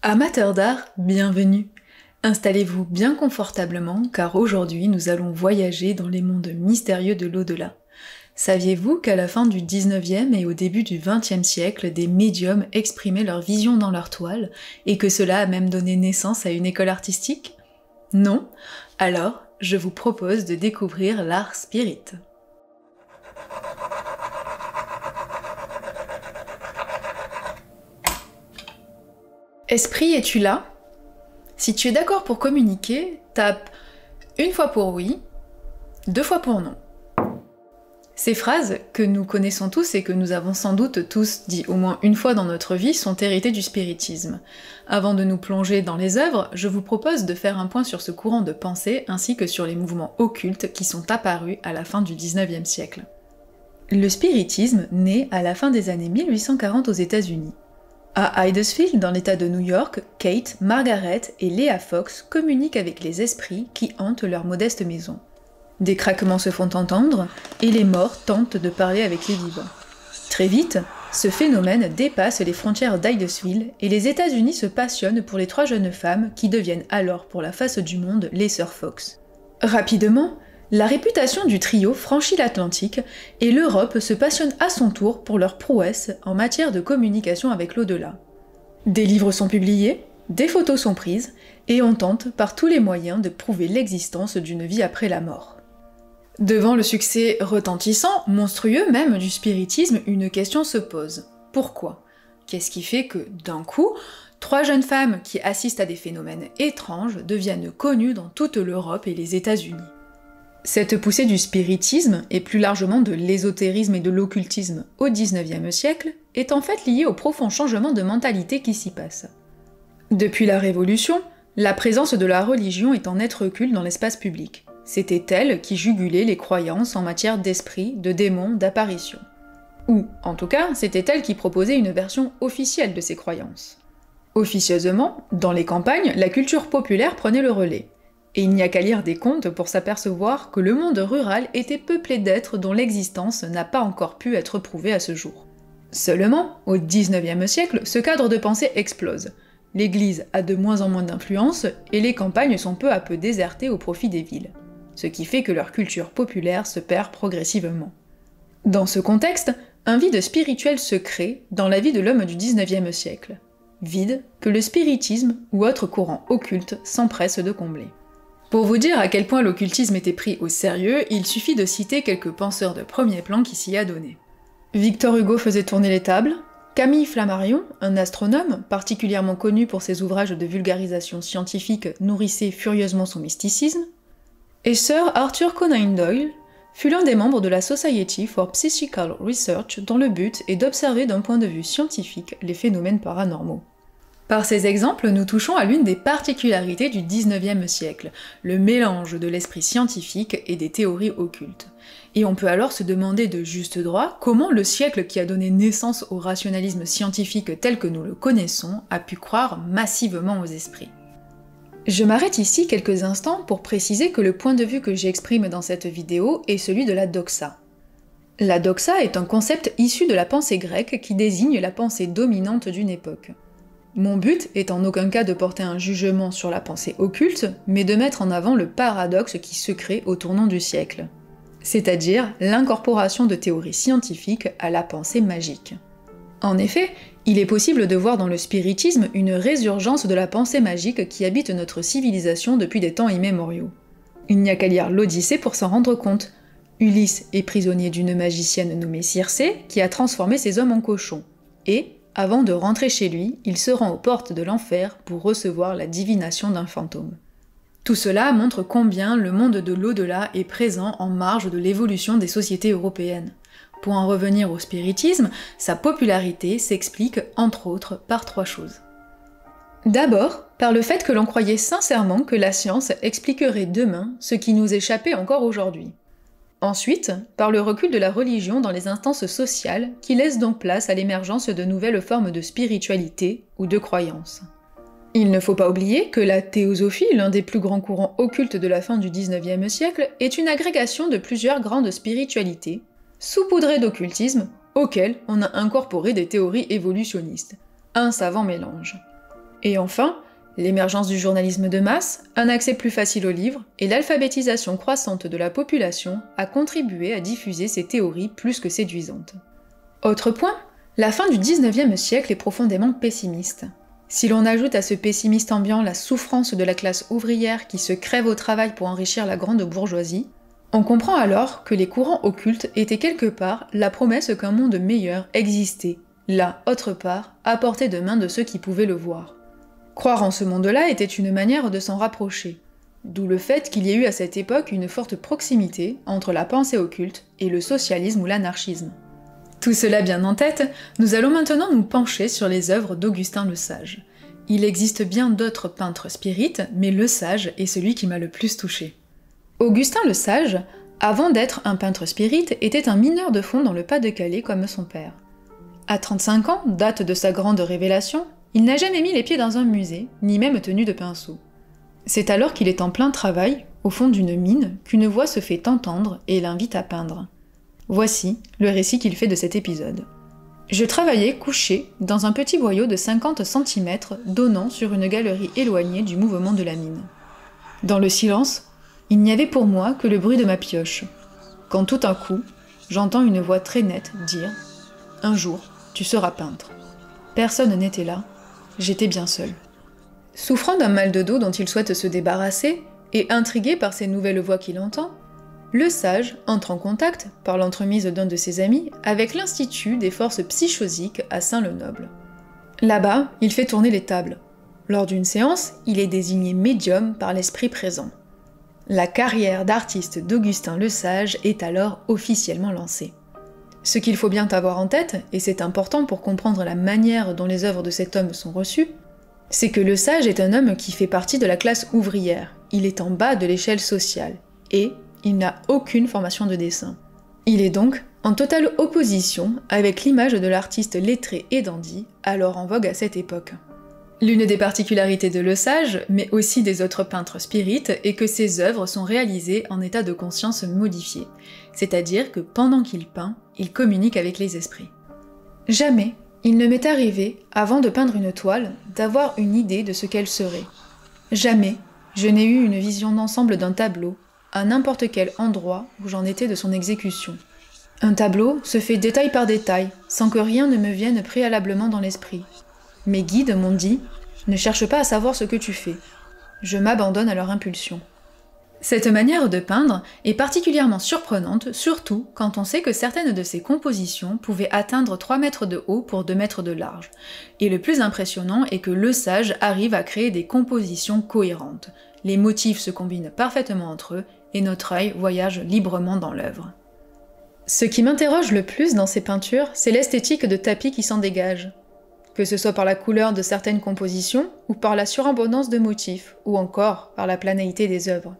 Amateurs d'art, bienvenue! Installez-vous bien confortablement car aujourd'hui nous allons voyager dans les mondes mystérieux de l'au-delà. Saviez-vous qu'à la fin du 19e et au début du 20e siècle, des médiums exprimaient leur vision dans leur toile et que cela a même donné naissance à une école artistique? Non? Alors, je vous propose de découvrir l'art spirit. Esprit, es-tu là? Si tu es d'accord pour communiquer, tape une fois pour oui, deux fois pour non. Ces phrases, que nous connaissons tous et que nous avons sans doute tous dit au moins une fois dans notre vie, sont héritées du spiritisme. Avant de nous plonger dans les œuvres, je vous propose de faire un point sur ce courant de pensée ainsi que sur les mouvements occultes qui sont apparus à la fin du 19e siècle. Le spiritisme naît à la fin des années 1840 aux États-Unis. À Hydesville, dans l'état de New York, Kate, Margaret et Leah Fox communiquent avec les esprits qui hantent leur modeste maison. Des craquements se font entendre, et les morts tentent de parler avec les vivants. Très vite, ce phénomène dépasse les frontières d'Hydesville, et les États-Unis se passionnent pour les trois jeunes femmes qui deviennent alors pour la face du monde les sœurs Fox. Rapidement, la réputation du trio franchit l'Atlantique, et l'Europe se passionne à son tour pour leurs prouesses en matière de communication avec l'au-delà. Des livres sont publiés, des photos sont prises, et on tente par tous les moyens de prouver l'existence d'une vie après la mort. Devant le succès retentissant, monstrueux même du spiritisme, une question se pose. Pourquoi? Qu'est-ce qui fait que, d'un coup, trois jeunes femmes qui assistent à des phénomènes étranges deviennent connues dans toute l'Europe et les États-Unis? Cette poussée du spiritisme, et plus largement de l'ésotérisme et de l'occultisme au XIXe siècle, est en fait liée au profond changement de mentalité qui s'y passe. Depuis la Révolution, la présence de la religion est en net recul dans l'espace public. C'était elle qui jugulait les croyances en matière d'esprit, de démons, d'apparitions. Ou, en tout cas, c'était elle qui proposait une version officielle de ces croyances. Officieusement, dans les campagnes, la culture populaire prenait le relais. Et il n'y a qu'à lire des contes pour s'apercevoir que le monde rural était peuplé d'êtres dont l'existence n'a pas encore pu être prouvée à ce jour. Seulement, au XIXe siècle, ce cadre de pensée explose. L'Église a de moins en moins d'influence, et les campagnes sont peu à peu désertées au profit des villes. Ce qui fait que leur culture populaire se perd progressivement. Dans ce contexte, un vide spirituel se crée dans la vie de l'homme du XIXe siècle. Vide que le spiritisme ou autre courant occulte s'empresse de combler. Pour vous dire à quel point l'occultisme était pris au sérieux, il suffit de citer quelques penseurs de premier plan qui s'y adonnaient. Victor Hugo faisait tourner les tables, Camille Flammarion, un astronome, particulièrement connu pour ses ouvrages de vulgarisation scientifique, nourrissait furieusement son mysticisme, et Sir Arthur Conan Doyle fut l'un des membres de la Society for Psychical Research dont le but est d'observer d'un point de vue scientifique les phénomènes paranormaux. Par ces exemples, nous touchons à l'une des particularités du XIXe siècle, le mélange de l'esprit scientifique et des théories occultes. Et on peut alors se demander de juste droit comment le siècle qui a donné naissance au rationalisme scientifique tel que nous le connaissons a pu croire massivement aux esprits. Je m'arrête ici quelques instants pour préciser que le point de vue que j'exprime dans cette vidéo est celui de la doxa. La doxa est un concept issu de la pensée grecque qui désigne la pensée dominante d'une époque. Mon but est en aucun cas de porter un jugement sur la pensée occulte, mais de mettre en avant le paradoxe qui se crée au tournant du siècle, c'est-à-dire l'incorporation de théories scientifiques à la pensée magique. En effet, il est possible de voir dans le spiritisme une résurgence de la pensée magique qui habite notre civilisation depuis des temps immémoriaux. Il n'y a qu'à lire l'Odyssée pour s'en rendre compte. Ulysse est prisonnier d'une magicienne nommée Circé qui a transformé ses hommes en cochons, et, avant de rentrer chez lui, il se rend aux portes de l'enfer pour recevoir la divination d'un fantôme. Tout cela montre combien le monde de l'au-delà est présent en marge de l'évolution des sociétés européennes. Pour en revenir au spiritisme, sa popularité s'explique entre autres par trois choses. D'abord, par le fait que l'on croyait sincèrement que la science expliquerait demain ce qui nous échappait encore aujourd'hui. Ensuite, par le recul de la religion dans les instances sociales qui laisse donc place à l'émergence de nouvelles formes de spiritualité ou de croyance. Il ne faut pas oublier que la théosophie, l'un des plus grands courants occultes de la fin du XIXe siècle, est une agrégation de plusieurs grandes spiritualités, saupoudrées d'occultisme, auxquelles on a incorporé des théories évolutionnistes. Un savant mélange. Et enfin, l'émergence du journalisme de masse, un accès plus facile aux livres et l'alphabétisation croissante de la population a contribué à diffuser ces théories plus que séduisantes. Autre point, la fin du XIXe siècle est profondément pessimiste. Si l'on ajoute à ce pessimiste ambiant la souffrance de la classe ouvrière qui se crève au travail pour enrichir la grande bourgeoisie, on comprend alors que les courants occultes étaient quelque part la promesse qu'un monde meilleur existait, là, autre part, à portée de main de ceux qui pouvaient le voir. Croire en ce monde-là était une manière de s'en rapprocher, d'où le fait qu'il y ait eu à cette époque une forte proximité entre la pensée occulte et le socialisme ou l'anarchisme. Tout cela bien en tête, nous allons maintenant nous pencher sur les œuvres d'Augustin Le Sage. Il existe bien d'autres peintres spirites, mais Le Sage est celui qui m'a le plus touché. Augustin Le Sage, avant d'être un peintre spirite, était un mineur de fonds dans le Pas-de-Calais comme son père. À 35 ans, date de sa grande révélation, il n'a jamais mis les pieds dans un musée, ni même tenu de pinceau. C'est alors qu'il est en plein travail, au fond d'une mine, qu'une voix se fait entendre et l'invite à peindre. Voici le récit qu'il fait de cet épisode. Je travaillais couché dans un petit boyau de 50 cm donnant sur une galerie éloignée du mouvement de la mine. Dans le silence, il n'y avait pour moi que le bruit de ma pioche, quand tout à coup, j'entends une voix très nette dire « Un jour, tu seras peintre ». Personne n'était là, j'étais bien seul. Souffrant d'un mal de dos dont il souhaite se débarrasser, et intrigué par ces nouvelles voix qu'il entend, Le Sage entre en contact, par l'entremise d'un de ses amis, avec l'Institut des forces psychosiques à Saint-Lenoble. Là-bas, il fait tourner les tables. Lors d'une séance, il est désigné médium par l'esprit présent. La carrière d'artiste d'Augustin Le Sage est alors officiellement lancée. Ce qu'il faut bien avoir en tête, et c'est important pour comprendre la manière dont les œuvres de cet homme sont reçues, c'est que Le Sage est un homme qui fait partie de la classe ouvrière. Il est en bas de l'échelle sociale, et il n'a aucune formation de dessin. Il est donc en totale opposition avec l'image de l'artiste lettré et dandy, alors en vogue à cette époque. L'une des particularités de Le Sage, mais aussi des autres peintres spirites, est que ses œuvres sont réalisées en état de conscience modifié, c'est-à-dire que pendant qu'il peint, il communique avec les esprits. Jamais il ne m'est arrivé, avant de peindre une toile, d'avoir une idée de ce qu'elle serait. Jamais je n'ai eu une vision d'ensemble d'un tableau, à n'importe quel endroit où j'en étais de son exécution. Un tableau se fait détail par détail, sans que rien ne me vienne préalablement dans l'esprit. Mes guides m'ont dit « Ne cherche pas à savoir ce que tu fais. Je m'abandonne à leur impulsion. » Cette manière de peindre est particulièrement surprenante, surtout quand on sait que certaines de ses compositions pouvaient atteindre 3 mètres de haut pour 2 mètres de large. Et le plus impressionnant est que Le Sage arrive à créer des compositions cohérentes. Les motifs se combinent parfaitement entre eux et notre œil voyage librement dans l'œuvre. Ce qui m'interroge le plus dans ces peintures, c'est l'esthétique de tapis qui s'en dégage. Que ce soit par la couleur de certaines compositions, ou par la surabondance de motifs, ou encore par la planéité des œuvres.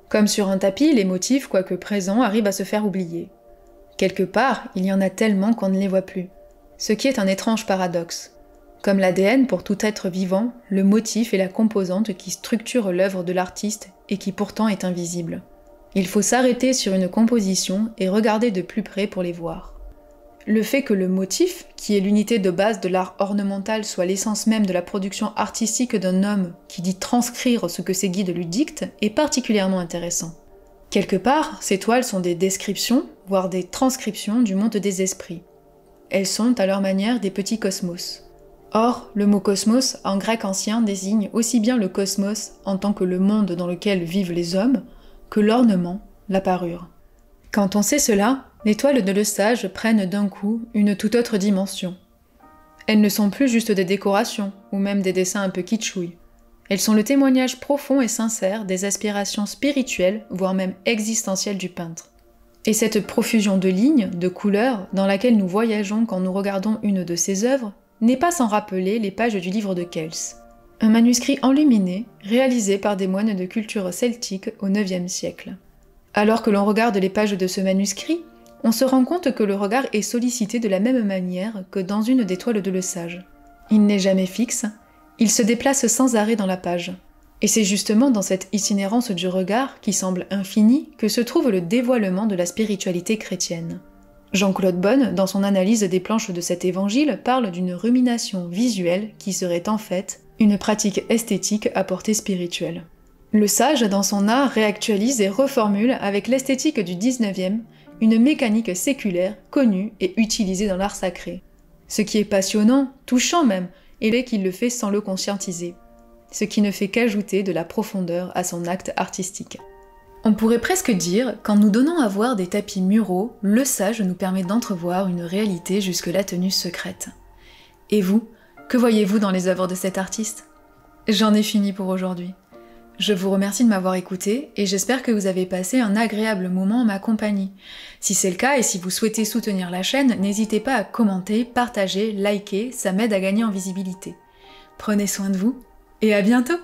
Comme sur un tapis, les motifs, quoique présents, arrivent à se faire oublier. Quelque part, il y en a tellement qu'on ne les voit plus. Ce qui est un étrange paradoxe. Comme l'ADN pour tout être vivant, le motif est la composante qui structure l'œuvre de l'artiste et qui pourtant est invisible. Il faut s'arrêter sur une composition et regarder de plus près pour les voir. Le fait que le motif, qui est l'unité de base de l'art ornemental, soit l'essence même de la production artistique d'un homme qui dit transcrire ce que ses guides lui dictent, est particulièrement intéressant. Quelque part, ces toiles sont des descriptions, voire des transcriptions du monde des esprits. Elles sont à leur manière des petits cosmos. Or, le mot cosmos, en grec ancien, désigne aussi bien le cosmos en tant que le monde dans lequel vivent les hommes, que l'ornement, la parure. Quand on sait cela, les toiles de Le Sage prennent d'un coup une toute autre dimension. Elles ne sont plus juste des décorations, ou même des dessins un peu kitschouilles. Elles sont le témoignage profond et sincère des aspirations spirituelles, voire même existentielles du peintre. Et cette profusion de lignes, de couleurs, dans laquelle nous voyageons quand nous regardons une de ses œuvres, n'est pas sans rappeler les pages du livre de Kells, un manuscrit enluminé réalisé par des moines de culture celtique au IXe siècle. Alors que l'on regarde les pages de ce manuscrit, on se rend compte que le regard est sollicité de la même manière que dans une des toiles de Le Sage. Il n'est jamais fixe, il se déplace sans arrêt dans la page. Et c'est justement dans cette itinérance du regard, qui semble infinie, que se trouve le dévoilement de la spiritualité chrétienne. Jean-Claude Bonne, dans son analyse des planches de cet évangile, parle d'une rumination visuelle qui serait en fait une pratique esthétique à portée spirituelle. Le sage, dans son art, réactualise et reformule avec l'esthétique du 19e une mécanique séculaire connue et utilisée dans l'art sacré. Ce qui est passionnant, touchant même, est qu'il le fait sans le conscientiser, ce qui ne fait qu'ajouter de la profondeur à son acte artistique. On pourrait presque dire qu'en nous donnant à voir des tapis muraux, le sage nous permet d'entrevoir une réalité jusque-là tenue secrète. Et vous, que voyez-vous dans les œuvres de cet artiste ? J'en ai fini pour aujourd'hui. Je vous remercie de m'avoir écouté et j'espère que vous avez passé un agréable moment en ma compagnie. Si c'est le cas et si vous souhaitez soutenir la chaîne, n'hésitez pas à commenter, partager, liker, ça m'aide à gagner en visibilité. Prenez soin de vous et à bientôt!